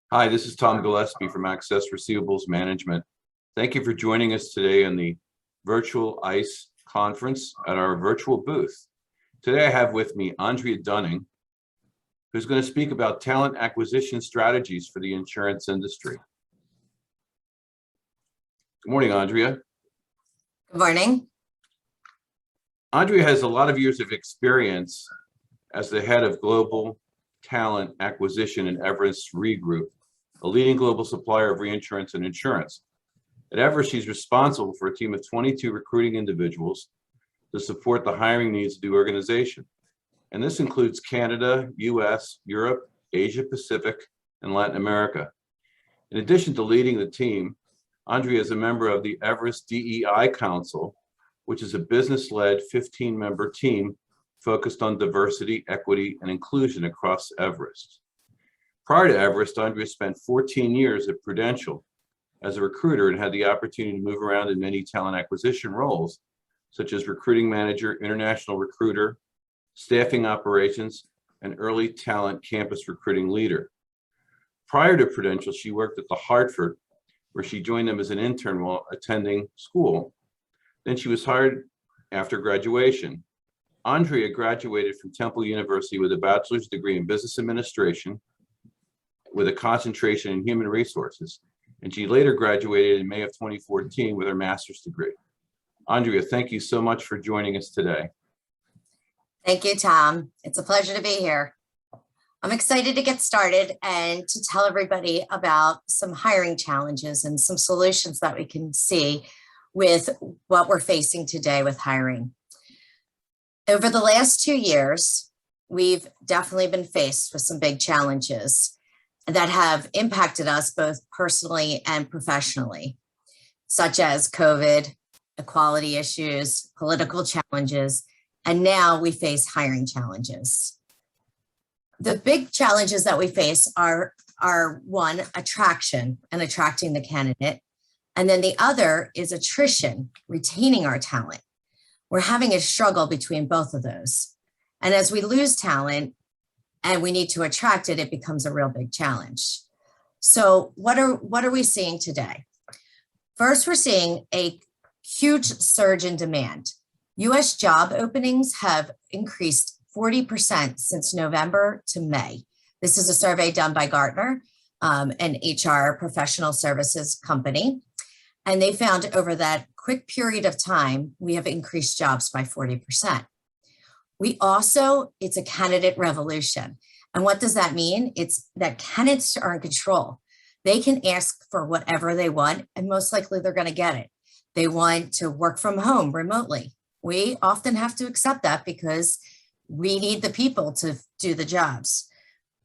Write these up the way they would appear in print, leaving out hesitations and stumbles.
Hi, this is Tom Gillespie from Access Receivables Management. Thank you for joining us today in the virtual ICE conference at our virtual booth. Today I have with me Andrea Dunning, who's going to speak about talent acquisition strategies for the insurance industry. Good morning, Andrea. Good morning. Andrea has a lot of years of experience as the head of global talent acquisition in Everest RE Group, a leading global supplier of reinsurance and insurance. At Everest, she's responsible for a team of 22 recruiting individuals to support the hiring needs of the organization. And this includes Canada, US, Europe, Asia Pacific, and Latin America. In addition to leading the team, Andrea is a member of the Everest DEI Council, which is a business-led 15-member team focused on diversity, equity, and inclusion across Everest. Prior to Everest, Andrea spent 14 years at Prudential as a recruiter and had the opportunity to move around in many talent acquisition roles, such as recruiting manager, international recruiter, staffing operations, and early talent campus recruiting leader. Prior to Prudential, she worked at the Hartford, where she joined them as an intern while attending school. Then she was hired after graduation. Andrea graduated from Temple University with a bachelor's degree in business administration with a concentration in human resources. And she later graduated in May of 2014 with her master's degree. Andrea, thank you so much for joining us today. Thank you, Tom. It's a pleasure to be here. I'm excited to get started and to tell everybody about some hiring challenges and some solutions that we can see with what we're facing today with hiring. Over the last 2 years, we've definitely been faced with some big challenges that have impacted us both personally and professionally, such as COVID, equality issues, political challenges, and now we face hiring challenges. The big challenges that we face are one, attraction and attracting the candidate. And then the other is attrition, retaining our talent. We're having a struggle between both of those. And as we lose talent and we need to attract it, it becomes a real big challenge. So what are we seeing today? First, we're seeing a huge surge in demand. US job openings have increased 40% since November to May. This is a survey done by Gartner, an HR professional services company. And they found over that quick period of time, we have increased jobs by 40%. It's a candidate revolution. And what does that mean? It's that candidates are in control. They can ask for whatever they want, and most likely they're going to get it. They want to work from home remotely. We often have to accept that because we need the people to do the jobs.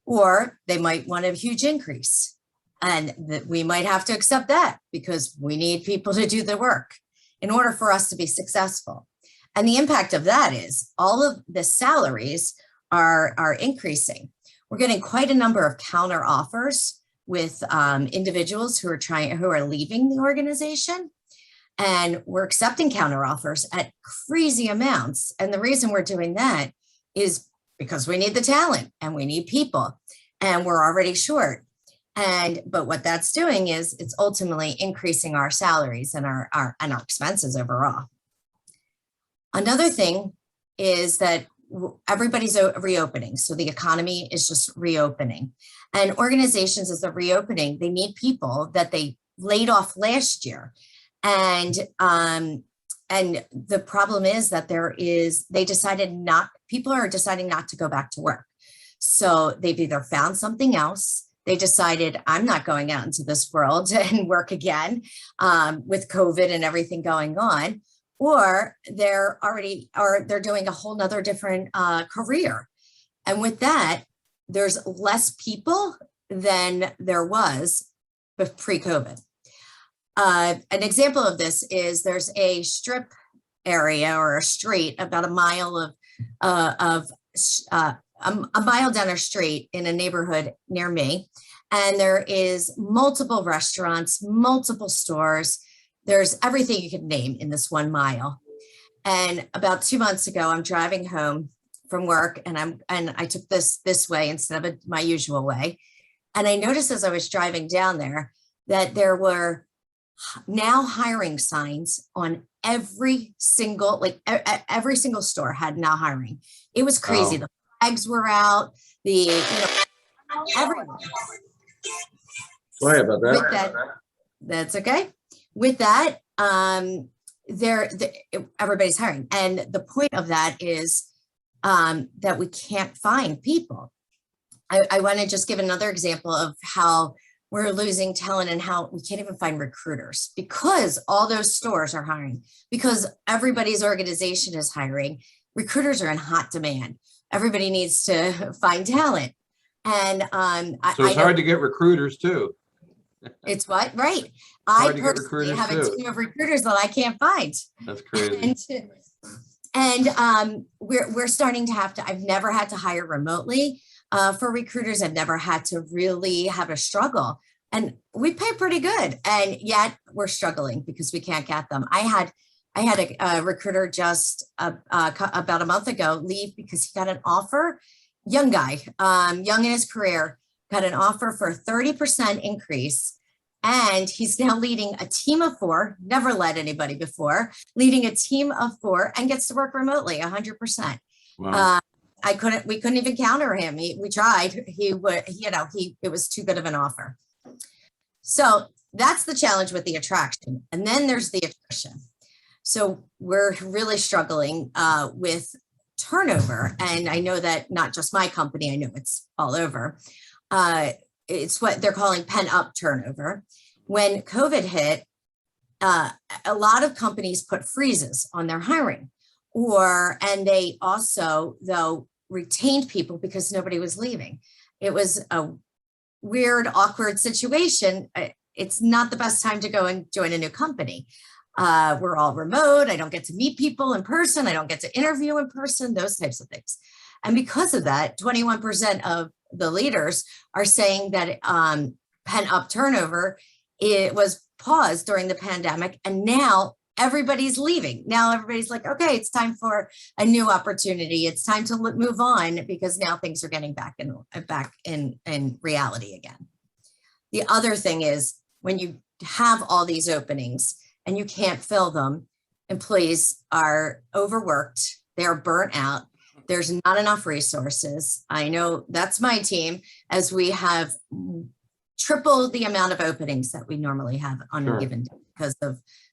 Or they might want a huge increase. And we might have to accept that because we need people to do the work in order for us to be successful. And the impact of that is all of the salaries are increasing. We're getting quite a number of counter offers with individuals who are leaving the organization. And we're accepting counter offers at crazy amounts. And the reason we're doing that is because we need the talent and we need people and we're already short. But what that's doing is it's ultimately increasing our salaries and our expenses overall. Another thing is that everybody's reopening. So the economy is just reopening. And organizations, as they're reopening, they need people that they laid off last year. And the problem is that people are deciding not to go back to work. So they've either found something else. They decided, I'm not going out into this world and work again with COVID and everything going on. Or they're doing a whole nother different career. And with that, there's less people than there was pre-COVID. An example of this is there's a strip area or a street about a mile down a street in a neighborhood near me. And there is multiple restaurants, multiple stores. There's everything you could name in this 1 mile. And about 2 months ago, I'm driving home from work and I took this way instead of my usual way. And I noticed as I was driving down there that there were now hiring signs on every single, every single store had now hiring. It was crazy. Oh. The flags were out, everywhere. Sorry about that. With that, that's okay. With that, everybody's hiring. And the point of that is that we can't find people. I want to just give another example of how we're losing talent and how we can't even find recruiters because all those stores are hiring, because everybody's organization is hiring. Recruiters are in hot demand. Everybody needs to find talent. And So it's hard to get recruiters too. It's what? Right. Hard I to get personally recruiters have a too. team of recruiters that I can't find. That's crazy. And we're starting to have to, I've never had to hire remotely for recruiters. I've never had to really have a struggle. And we pay pretty good. And yet we're struggling because we can't get them. I had a recruiter just about a month ago leave because he got an offer, young guy, young in his career, got an offer for a 30% increase. And he's now leading a team of 4, never led anybody before, leading a team of 4 and gets to work remotely 100%. Wow. We couldn't even counter him. We tried, it was too good of an offer. So that's the challenge with the attraction. And then there's the attrition. So we're really struggling with turnover. And I know that not just my company, I know it's all over. It's what they're calling pent-up turnover. When COVID hit, a lot of companies put freezes on their hiring, and they also, though, retained people because nobody was leaving. It was a weird, awkward situation. It's not the best time to go and join a new company. We're all remote. I don't get to meet people in person. I don't get to interview in person, those types of things. And because of that, 21% of the leaders are saying that pent-up turnover, it was paused during the pandemic, and now everybody's leaving. Now everybody's like, okay, it's time for a new opportunity. It's time to move on because now things are getting back in reality again. The other thing is when you have all these openings and you can't fill them, employees are overworked, they're burnt out. There's not enough resources. I know that's my team, as we have triple the amount of openings that we normally have on a given day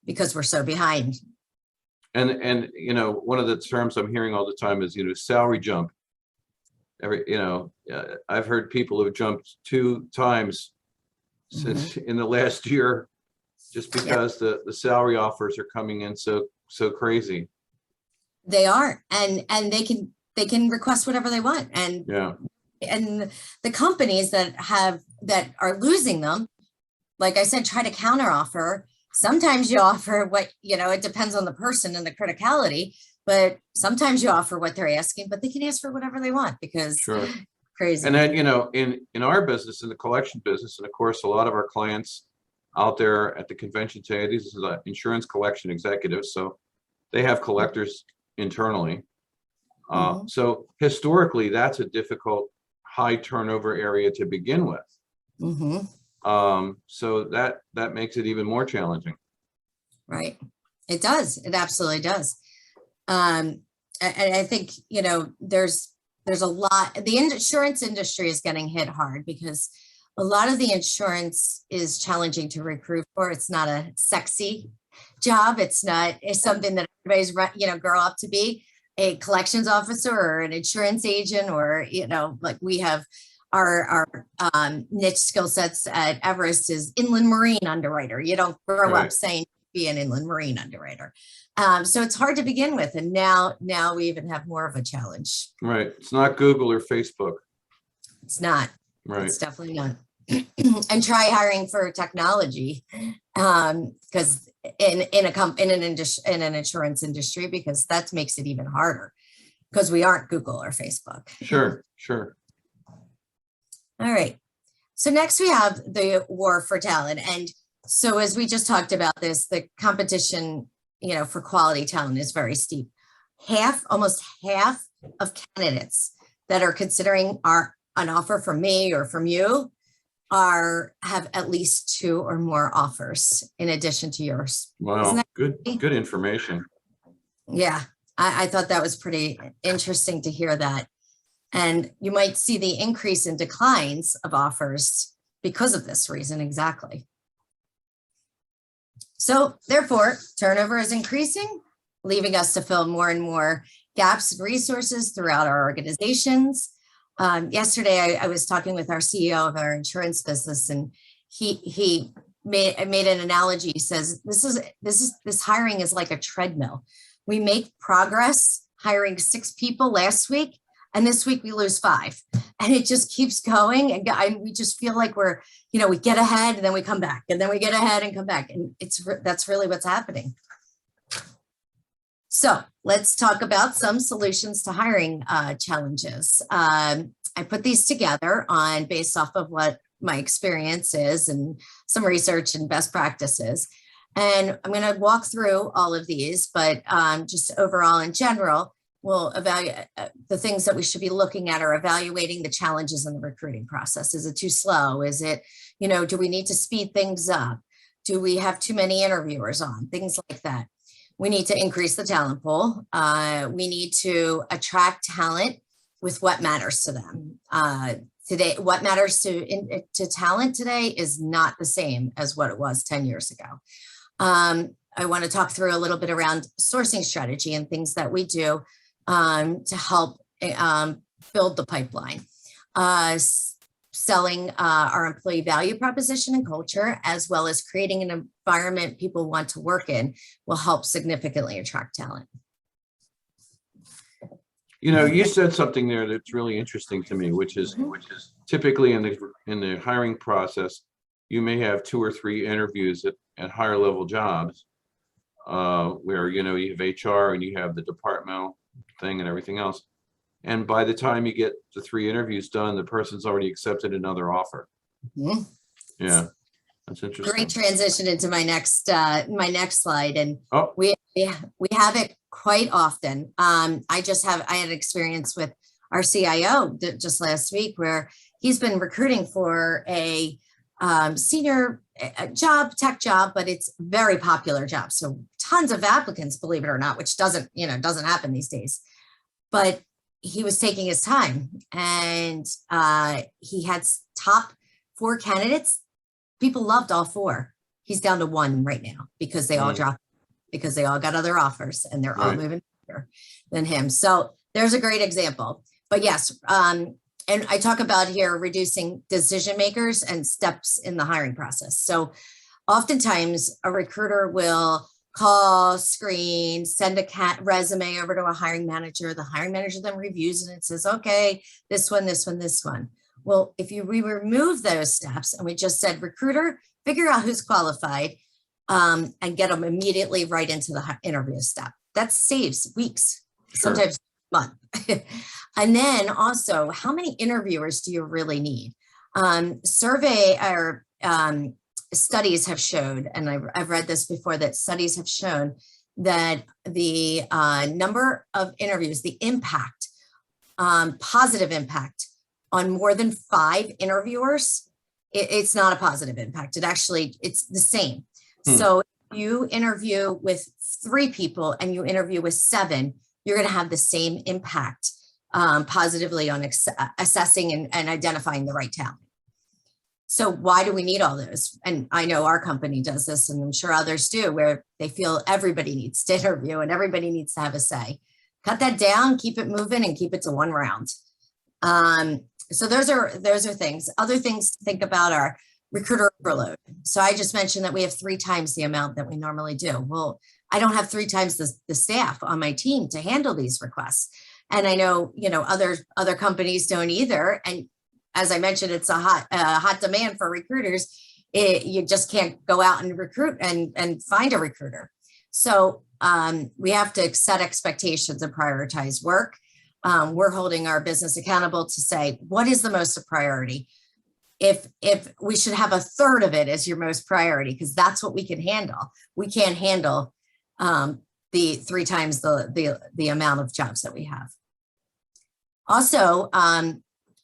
because we're so behind. And one of the terms I'm hearing all the time is salary jump. I've heard people who have jumped 2 times since in the last year, just because the salary offers are coming in so crazy. They are, and they can request whatever they want, and the companies that are losing them, like I said, try to counter offer. Sometimes you offer what, it depends on the person and the criticality, but sometimes you offer what they're asking, but they can ask for whatever they want because crazy. And then, in our business, in the collection business, and of course, a lot of our clients out there at the convention today, this is an insurance collection executives, so they have collectors internally. So historically, that's a difficult, high turnover area to begin with. So that makes it even more challenging. Right. It does. It absolutely does. And I think, there's a lot, the insurance industry is getting hit hard because a lot of the insurance is challenging to recruit for. It's not a sexy job. It's something that everybody's, grow up to be a collections officer or an insurance agent, or, like we have our niche skill sets at Everest is inland marine underwriter. You don't grow up saying be an inland marine underwriter. So it's hard to begin with. And now we even have more of a challenge. Right. It's not Google or Facebook. It's not. Right. It's definitely not. And try hiring for technology, because in an insurance industry, because that makes it even harder because we aren't Google or Facebook. Sure. All right. So next we have the war for talent. And so as we just talked about this, the competition, for quality talent is very steep. Almost half of candidates that are considering an offer from me or from you have at least 2 or more offers in addition to yours. Isn't Wow, that good, crazy? good information. Yeah, I thought that was pretty interesting to hear that. And you might see the increase in declines of offers because of this reason exactly. So therefore, turnover is increasing, leaving us to fill more and more gaps in resources throughout our organizations. Yesterday, I was talking with our CEO of our insurance business, and he made an analogy. He says, this hiring is like a treadmill. We make progress hiring 6 people last week, and this week we lose 5, and it just keeps going. And we just feel like we're, we get ahead and then we come back, and then we get ahead and come back, and that's really what's happening. So let's talk about some solutions to hiring challenges. I put these together based off of what my experience is and some research and best practices. And I'm going to walk through all of these, but just overall in general, we'll evaluate the things that we should be looking at are evaluating the challenges in the recruiting process. Is it too slow? Is it, do we need to speed things up? Do we have too many interviewers on? Things like that. We need to increase the talent pool. We need to attract talent with what matters to them. Today, what matters to talent today is not the same as what it was 10 years ago. I want to talk through a little bit around sourcing strategy and things that we do to help build the pipeline. Selling our employee value proposition and culture, as well as creating an environment people want to work in, will help significantly attract talent. You said something there that's really interesting to me, which is typically in the hiring process, you may have 2 or 3 interviews at higher level jobs where you have HR and you have the departmental thing and everything else. And by the time you get the 3 interviews done, the person's already accepted another offer. Mm-hmm. Yeah, that's interesting. Great transition into my next slide, and we have it quite often. I had experience with our CIO just last week where he's been recruiting for a senior tech job, but it's a very popular job. So tons of applicants, believe it or not, which doesn't happen these days. But he was taking his time, and he had top 4 candidates. People loved all 4. He's down to 1 right now because they all dropped, because they all got other offers, and they're all moving quicker than him. So there's a great example. But yes, and I talk about here reducing decision makers and steps in the hiring process. So oftentimes a recruiter will call, screen, send a resume over to a hiring manager. The hiring manager then reviews it and says, okay, this one, this one, this one. Well, if we remove those steps and we just said, recruiter, figure out who's qualified and get them immediately right into the interview step. That saves weeks, sometimes a month. And then also, how many interviewers do you really need? Survey or studies have showed, and I've read this before, that studies have shown that the number of interviews, the impact, positive impact on more than 5 interviewers, it's not a positive impact. It's the same. So if you interview with 3 people and you interview with 7, you're going to have the same impact positively on assessing and identifying the right talent. So why do we need all those? And I know our company does this, and I'm sure others do, where they feel everybody needs to interview and everybody needs to have a say. Cut that down, keep it moving, and keep it to 1 round. So those are things. Other things to think about are recruiter overload. So I just mentioned that we have 3 times the amount that we normally do. Well, I don't have 3 times the staff on my team to handle these requests. And I know, other companies don't either. And as I mentioned, it's a hot demand for recruiters. You just can't go out and recruit and find a recruiter. So we have to set expectations and prioritize work. We're holding our business accountable to say, what is the most priority? If we should have 1/3 of it as your most priority, because that's what we can handle. We can't handle the 3 times the amount of jobs that we have. Also,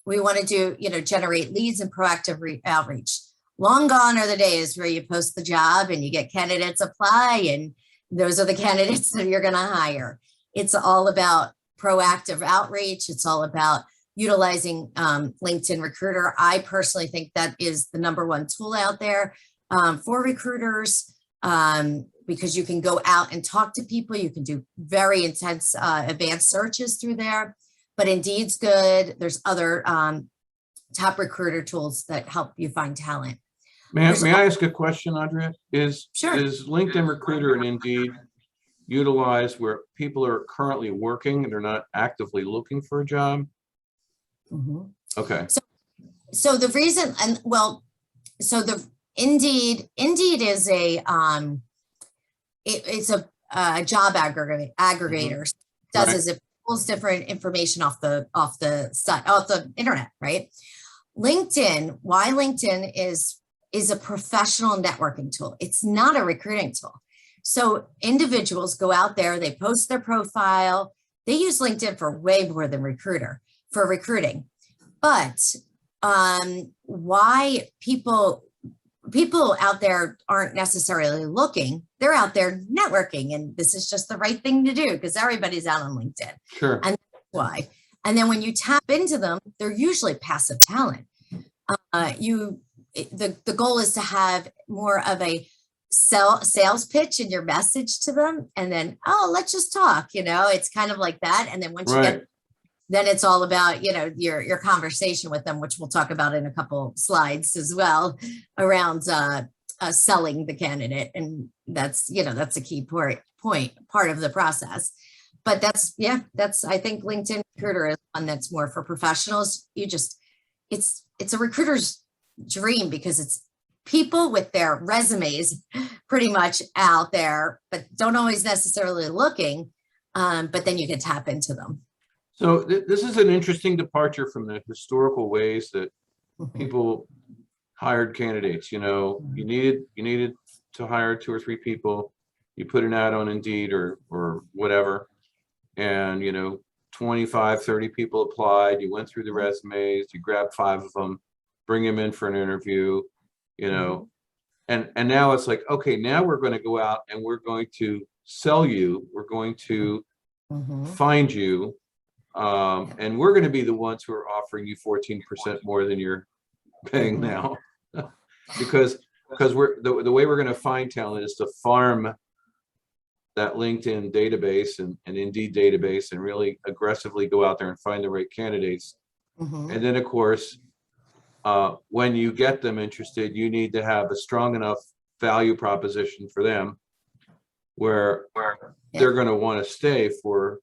We want to do, generate leads and proactive outreach. Long gone are the days where you post the job and you get candidates apply, and those are the candidates that you're going to hire. It's all about proactive outreach. It's all about utilizing LinkedIn Recruiter. I personally think that is the #1 tool out there for recruiters, because you can go out and talk to people. You can do very intense advanced searches through there, but Indeed's good. There's other top recruiter tools that help you find talent. May I ask a question, Andrea? Sure. Is LinkedIn Recruiter and Indeed utilized where people are currently working and they're not actively looking for a job? Mm-hmm. Okay. So the reason, so the Indeed is it's a job aggregator. Mm-hmm. Does Right. is it pulls different information off the site, off the internet, right? LinkedIn, why LinkedIn is a professional networking tool. It's not a recruiting tool. So individuals go out there, they post their profile. They use LinkedIn for way more than for recruiting. But why people out there aren't necessarily looking, they're out there networking, and this is just the right thing to do because everybody's out on LinkedIn. Sure. And that's why. And then when you tap into them, they're usually passive talent. The goal is to have more of a sales pitch in your message to them, and then, oh, let's just talk, it's kind of like that. And then once you get, then it's all about, your conversation with them, which we'll talk about in a couple slides as well, around selling the candidate. And that's a key part of the process. But that's, I think LinkedIn Recruiter is one that's more for professionals. It's a recruiter's dream because it's people with their resumes pretty much out there, but don't always necessarily looking, but then you can tap into them. So this is an interesting departure from the historical ways that people hired candidates. You needed to hire 2 or 3 people. You put an ad on Indeed or whatever, and 25, 30 people applied. You went through the resumes, you grabbed 5 of them, bring them in for an interview, and now it's like, okay, now we're going to go out and we're going to sell you. We're going to find you. And we're going to be the ones who are offering you 14% more than you're paying now, because we're the way we're going to find talent is to farm that LinkedIn database and Indeed database and really aggressively go out there and find the right candidates. And then, of course, when you get them interested, you need to have a strong enough value proposition for them where they're going to want to stay for.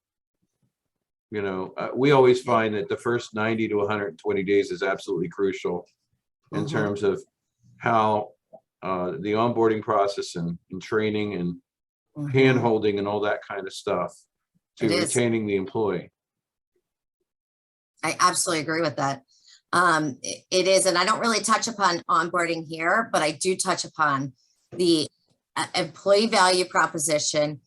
We always find that the first 90 to 120 days is absolutely crucial in terms of how the onboarding process and training and hand-holding and all that kind of stuff to retaining the employee. I absolutely agree with that. It is, and I don't really touch upon onboarding here, but I do touch upon the employee value proposition,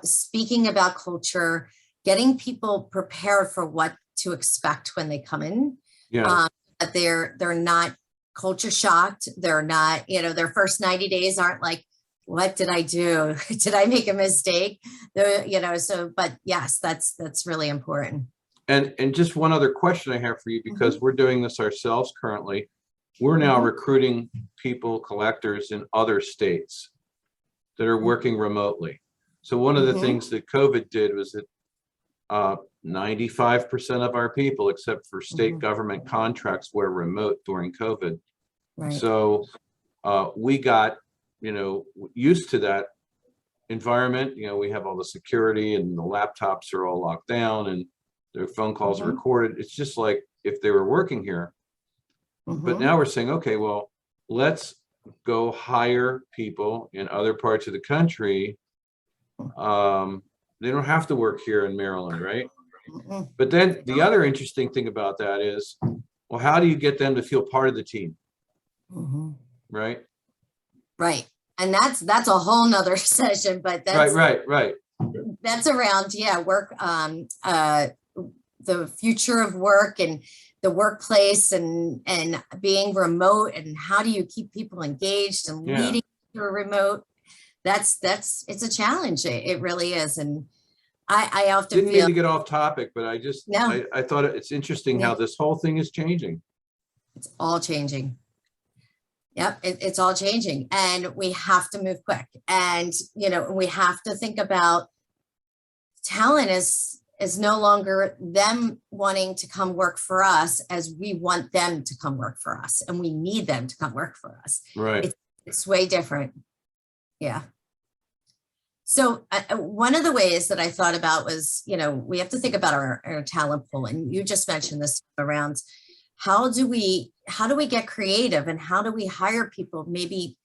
speaking about culture, getting people prepared for what to expect when they come in. Yeah. That they're not culture shocked. They're not, their first 90 days aren't like, what did I do? Did I make a mistake? But yes, that's really important. And just one other question I have for you, because we're doing this ourselves currently. We're now recruiting people, collectors in other states that are working remotely. So one of the things that COVID did was that 95% of our people, except for state government contracts, were remote during COVID. Right. So we got, used to that environment. We have all the security and the laptops are all locked down and their phone calls are recorded. It's just like if they were working here. But now we're saying, okay, well, let's go hire people in other parts of the country. They don't have to work here in Maryland, right? But then the other interesting thing about that is, well, how do you get them to feel part of the team? Right. Right. And that's a whole nother session, but that's right. That's around, work, the future of work and the workplace and being remote, and how do you keep people engaged and Yeah. leading through remote? It's a challenge. It really is. And I often Didn't mean feel, to get off topic, but no, I thought it's interesting how this whole thing is changing. it's all changing. Yep, it's all changing, and we have to move quick. And we have to think about talent is no longer them wanting to come work for us as we want them to come work for us, and we need them to come work for us. Right. It's way different. Yeah. So one of the ways that I thought about was, we have to think about our talent pool, and you just mentioned this around how do we get creative, and how do we hire people? Maybe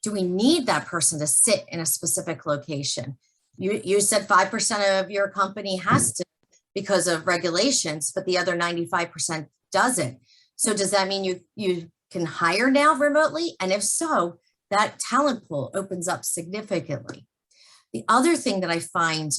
do we need that person to sit in a specific location? You said 5% of your company has to because of regulations, but the other 95% doesn't. So does that mean you can hire now remotely? And if so, that talent pool opens up significantly. The other thing that I find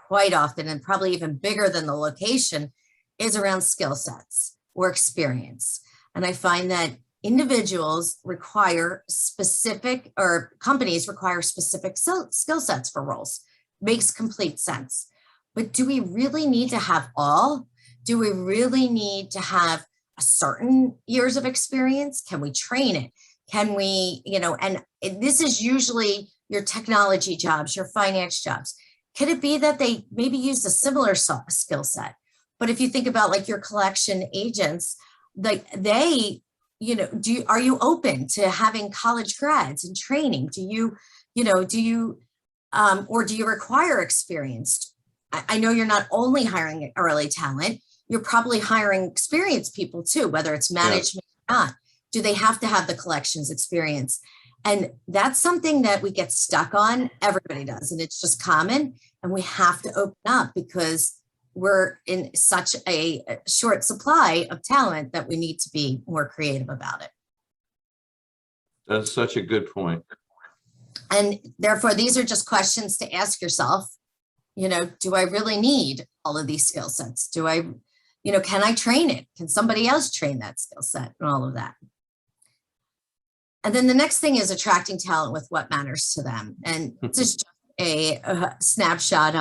quite often, and probably even bigger than the location, is around skill sets or experience. And I find that individuals require specific, or companies require specific skill sets for roles. Makes complete sense. But do we really need to have all? Do we really need to have a certain years of experience? Can we train it? Can we, and this is usually your technology jobs, your finance jobs. Could it be that they maybe use a similar skill set? But if you think about like your collection agents, like are you open to having college grads and training? Or do you require experience? I know you're not only hiring early talent, you're probably hiring experienced people too, whether it's management or not. Do they have to have the collections experience? And that's something that we get stuck on. Everybody does. And it's just common. And we have to open up because we're in such a short supply of talent that we need to be more creative about it. That's such a good point. And therefore, these are just questions to ask yourself. Do I really need all of these skill sets? Can I train it? Can somebody else train that skill set and all of that? And then the next thing is attracting talent with what matters to them. And this is just a snapshot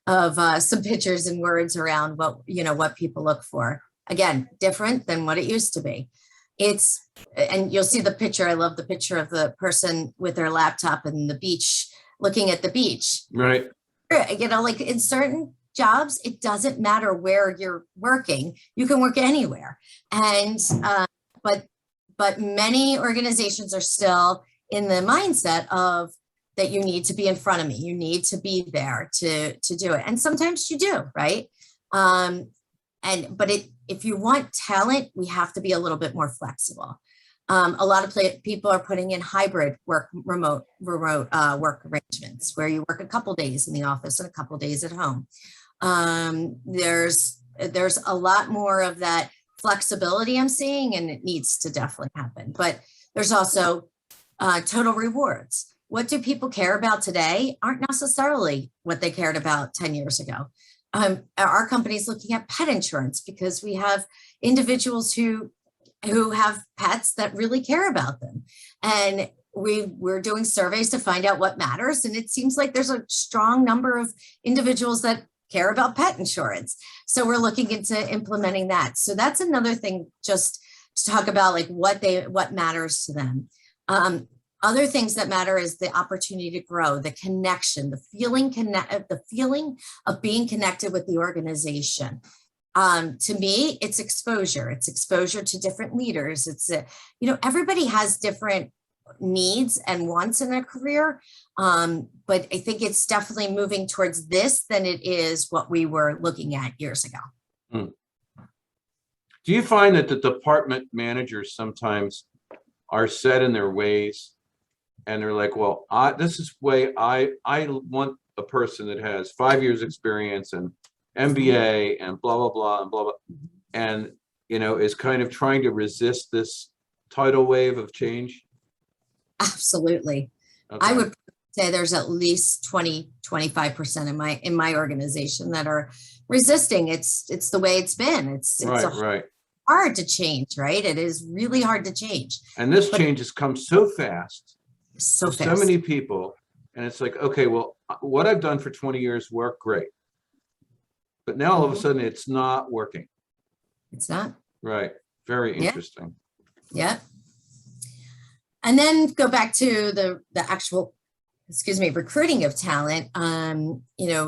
of some pictures and words around what people look for. Again, different than what it used to be. And you'll see the picture. I love the picture of the person with their laptop and the beach, looking at the beach. Right. Like in certain jobs, it doesn't matter where you're working. You can work anywhere. And, but many organizations are still in the mindset of that you need to be in front of me. You need to be there to do it. And sometimes you do, right? If you want talent, we have to be a little bit more flexible. A lot of people are putting in hybrid remote work arrangements where you work a couple days in the office and a couple days at home. There's a lot more of that flexibility I'm seeing, and it needs to definitely happen. But there's also total rewards. What do people care about today aren't necessarily what they cared about 10 years ago. Our company's looking at pet insurance because we have individuals who have pets that really care about them. And we're doing surveys to find out what matters. And it seems like there's a strong number of individuals that care about pet insurance. So we're looking into implementing that. So that's another thing, just to talk about like what matters to them. Other things that matter is the opportunity to grow, the connection, the feeling of being connected with the organization. To me, it's exposure. It's exposure to different leaders. Everybody has different needs and wants in their career. But I think it's definitely moving towards this than it is what we were looking at years ago. Do you find that the department managers sometimes are set in their ways and they're like, well, this is way I want a person that has 5 years experience and MBA and blah, blah, blah, and blah, blah, and, is kind of trying to resist this tidal wave of change? Absolutely. Okay. I would say there's at least 20-25% in my organization that are resisting. It's the way it's been. It's right. hard to change, right? It is really hard to change. And this But change has come so fast, so for so fast. many people. And it's like, okay, well, what I've done for 20 years worked great. But now all of a sudden it's not working. It's not. Right. Very Yeah. interesting. Yeah. And then go back to the actual, recruiting of talent.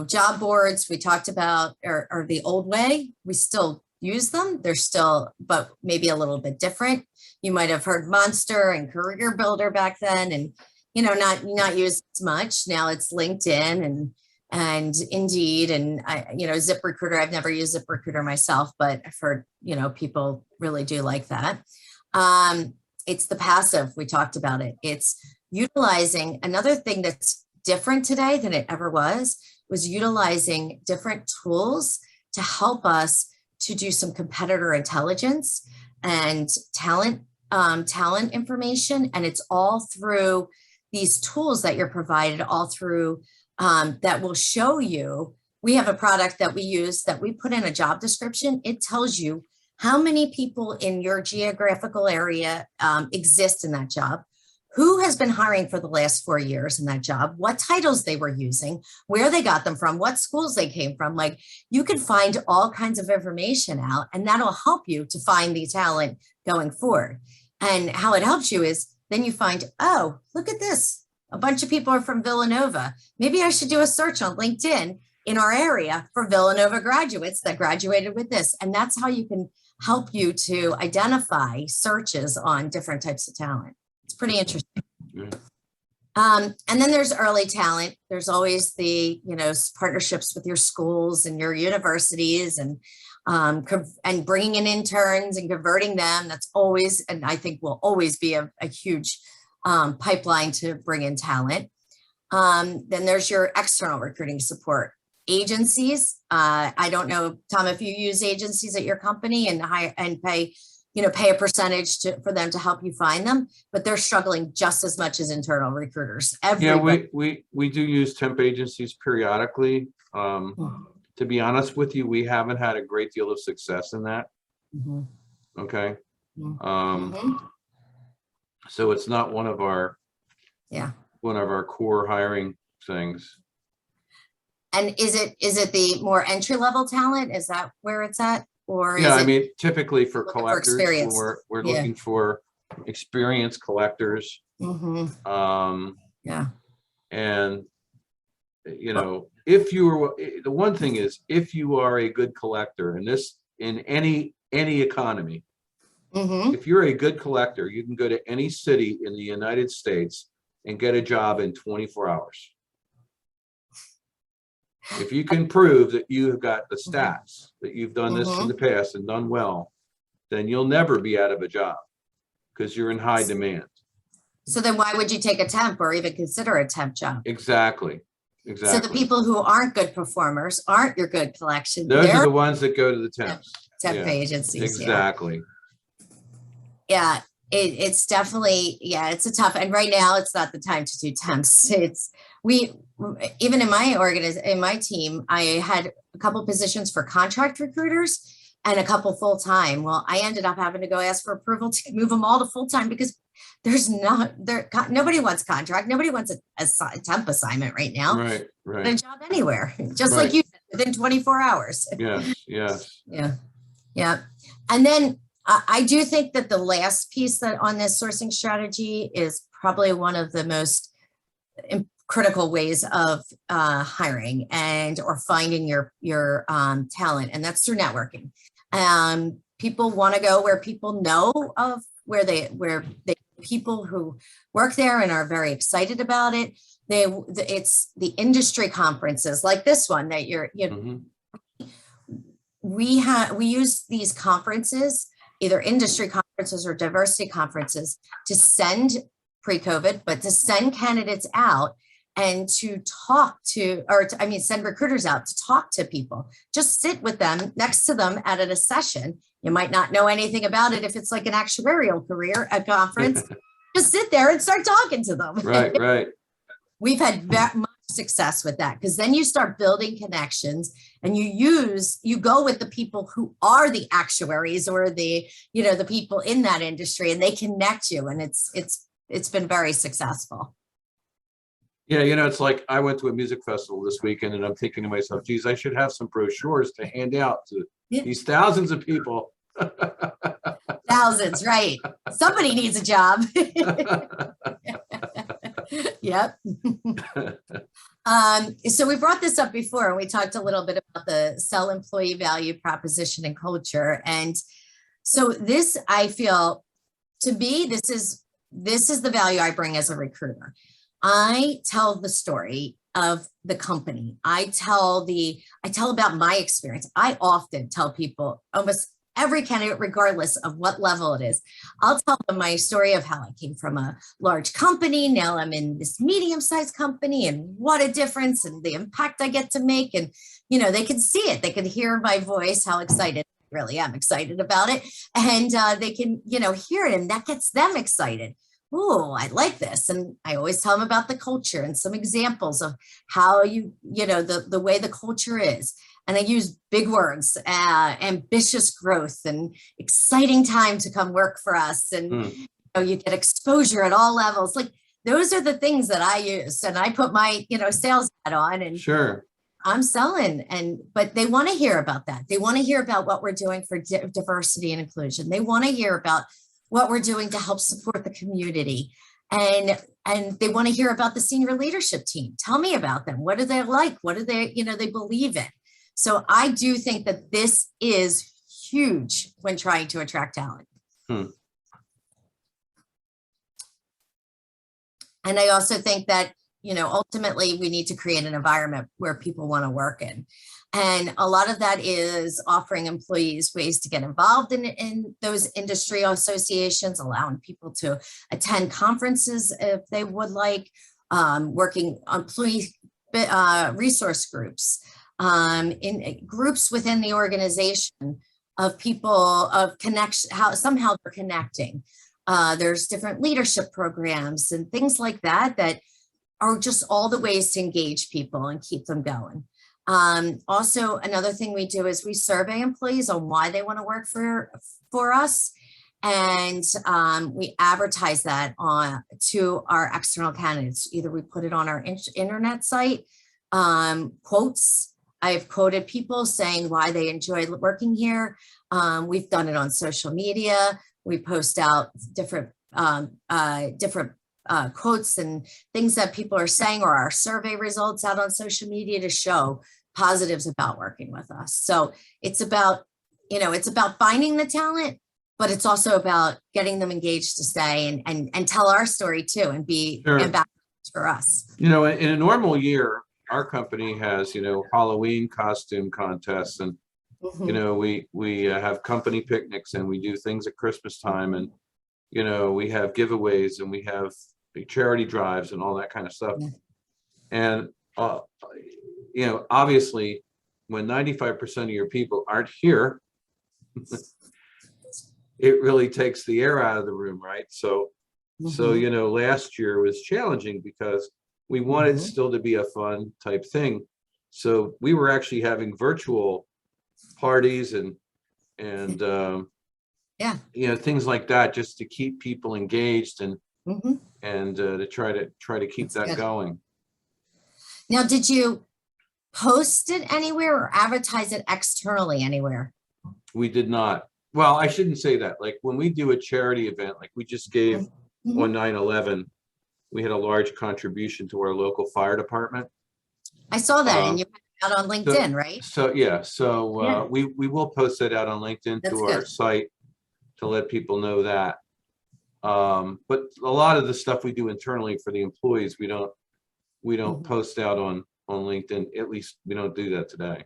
Job boards we talked about are the old way. We still use them. They're still, but maybe a little bit different. You might have heard Monster and Career Builder back then, and not used as much. Now it's LinkedIn and Indeed and ZipRecruiter. I've never used ZipRecruiter myself, but I've heard people really do like that. It's the passive. We talked about it. It's utilizing another thing that's different today than it ever was utilizing different tools to help us to do some competitor intelligence and talent information. And it's all through these tools that you're provided, all through that will show you. We have a product that we use that we put in a job description. It tells you how many people in your geographical area exist in that job, who has been hiring for the last 4 years in that job, what titles they were using, where they got them from, what schools they came from. Like, you can find all kinds of information out, and that'll help you to find the talent going forward. And how it helps you is then you find, oh, look at this. A bunch of people are from Villanova. Maybe I should do a search on LinkedIn in our area for Villanova graduates that graduated with this. And that's how you can help you to identify searches on different types of talent. It's pretty interesting. Yeah. And then there's early talent. There's always the, partnerships with your schools and your universities and bringing in interns and converting them. That's always, and I think will always be a huge pipeline to bring in talent. Then there's your external recruiting support. Agencies. I don't know, Tom, if you use agencies at your company and hire and pay a percentage for them to help you find them, but they're struggling just as much as internal recruiters. Everybody. Yeah, we do use temp agencies periodically. To be honest with you, we haven't had a great deal of success in that. Mm-hmm. Okay. Mm-hmm. So it's not one of our core hiring things. And is it the more entry level talent? Is that where it's at? Or yeah, is I mean, typically for collectors, we're Yeah. looking for experienced collectors. Mm-hmm. Yeah. And if you were, the one thing is, if you are a good collector in any economy, Mm-hmm. if you're a good collector, you can go to any city in the United States and get a job in 24 hours. If you can prove that you have got the stats, that you've done this in the past and done well, then you'll never be out of a job because you're in high demand. So then why would you take a temp or even consider a temp job? Exactly. So the people who aren't good performers, aren't your good collection. Those are the ones that go to the temps. Temp agencies. Exactly. Yeah. It's definitely, it's a tough, and right now it's not the time to do temps. Even in my team, I had a couple positions for contract recruiters and a couple full-time. Well, I ended up having to go ask for approval to move them all to full-time because nobody wants contract. Nobody wants a temp assignment right now. Right. A job anywhere, just like you said, within 24 hours. Yes. Yeah. And then I do think that the last piece that on this sourcing strategy is probably one of the most critical ways of hiring or finding your talent, and that's through networking. People want to go where people know of, where they people who work there and are very excited about it. It's the industry conferences like this one that we use these conferences, either industry conferences or diversity conferences, to send pre-COVID, but to send candidates out and to send recruiters out to talk to people. Just sit with them, next to them at a session. You might not know anything about it if it's like an actuarial career, a conference. Just sit there and start talking to them. Right. We've had much success with that, because then you start building connections and you go with the people who are the actuaries or the, the people in that industry, and they connect you, and it's been very successful. Yeah, it's like I went to a music festival this weekend and I'm thinking to myself, geez, I should have some brochures to hand out to these thousands of people. Thousands, right? Somebody needs a job. Yep. So we brought this up before, and we talked a little bit about the sell employee value proposition and culture. And so this, I feel, to me, this is the value I bring as a recruiter. I tell the story of the company. I tell about my experience. I often tell people, almost every candidate, regardless of what level it is, I'll tell them my story of how I came from a large company. Now I'm in this medium-sized company, and what a difference, and the impact I get to make. And, they can see it. They can hear my voice, how excited I really am excited about it. And they can, hear it, and that gets them excited. Oh, I like this. And I always tell them about the culture and some examples of how the way the culture is. And I use big words, ambitious growth and exciting time to come work for us. And you get exposure at all levels. Like, those are the things that I use. And I put my, sales hat on, and sure, I'm selling. But they want to hear about that. They want to hear about what we're doing for diversity and inclusion. They want to hear about what we're doing to help support the community. And they want to hear about the senior leadership team. Tell me about them. What do they like? What do they, they believe in? So I do think that this is huge when trying to attract talent. And I also think that, ultimately we need to create an environment where people want to work in. And a lot of that is offering employees ways to get involved in those industry associations, allowing people to attend conferences if they would like, working employee resource groups, in groups within the organization of people of connection, how somehow they're connecting. There's different leadership programs and things like that that are just all the ways to engage people and keep them going. Also, another thing we do is we survey employees on why they want to work for us. And we advertise that to our external candidates. Either we put it on our internet site, quotes. I've quoted people saying why they enjoy working here. We've done it on social media. We post out different quotes and things that people are saying, or our survey results out on social media to show positives about working with us. So it's about, it's about finding the talent, but it's also about getting them engaged to stay and tell our story too, and be ambassadors for us. In a normal year, our company has, Halloween costume contests, and we have company picnics, and we do things at Christmas time, and we have giveaways, and we have big charity drives and all that kind of stuff. And obviously, when 95% of your people aren't here, it really takes the air out of the room, right? So last year was challenging because we wanted still to be a fun type thing. So we were actually having virtual parties and things like that, just to keep people engaged and to try to keep that going. Now, did you post it anywhere or advertise it externally anywhere? We did not. Well, I shouldn't say that. Like, when we do a charity event, like we just gave on 9/11, we had a large contribution to our local fire department. I saw that, and you put it out on LinkedIn, right? So we will post that out on LinkedIn. That's to our site to let people know that. But a lot of the stuff we do internally for the employees, we don't post out on LinkedIn. At least we don't do that today.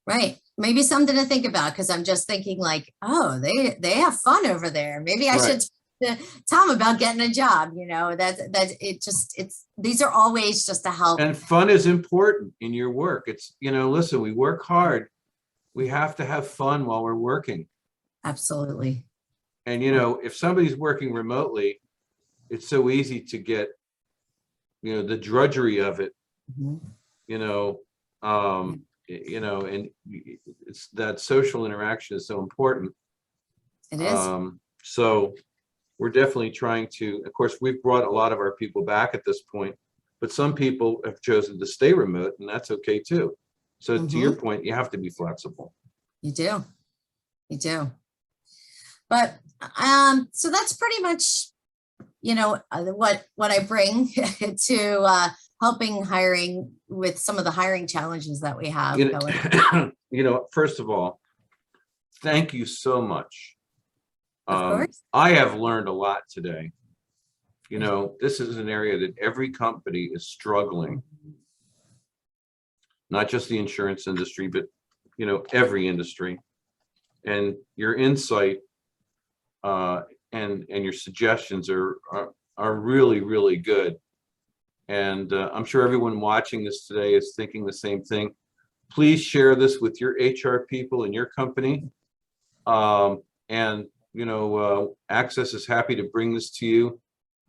Right. Maybe something to think about, because I'm just thinking like, oh, they have fun over there. Maybe I should tell them about getting a job. These are all ways just to help. And fun is important in your work. It's, listen, we work hard. We have to have fun while we're working. Absolutely. And, if somebody's working remotely, it's so easy to get, the drudgery of it Mhm. you know, and it's that social interaction is so important. It is. So we're definitely trying to, of course, we've brought a lot of our people back at this point, but some people have chosen to stay remote, and that's okay too. So to your point, you have to be flexible. You do. You do. But so that's pretty much, what I bring to helping hiring with some of the hiring challenges that we have going. First of all, thank you so much. Of course. I have learned a lot today. This is an area that every company is struggling, not just the insurance industry, but every industry. And your insight and your suggestions are really, really good. And I'm sure everyone watching this today is thinking the same thing. Please share this with your HR people in your company. Access is happy to bring this to you.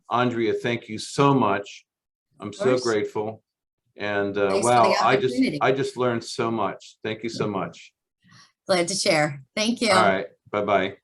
Andrea, thank you so much. I'm so grateful. And wow, I just learned so much. Thank you so much. Glad to share. Thank you. All right. Bye-bye.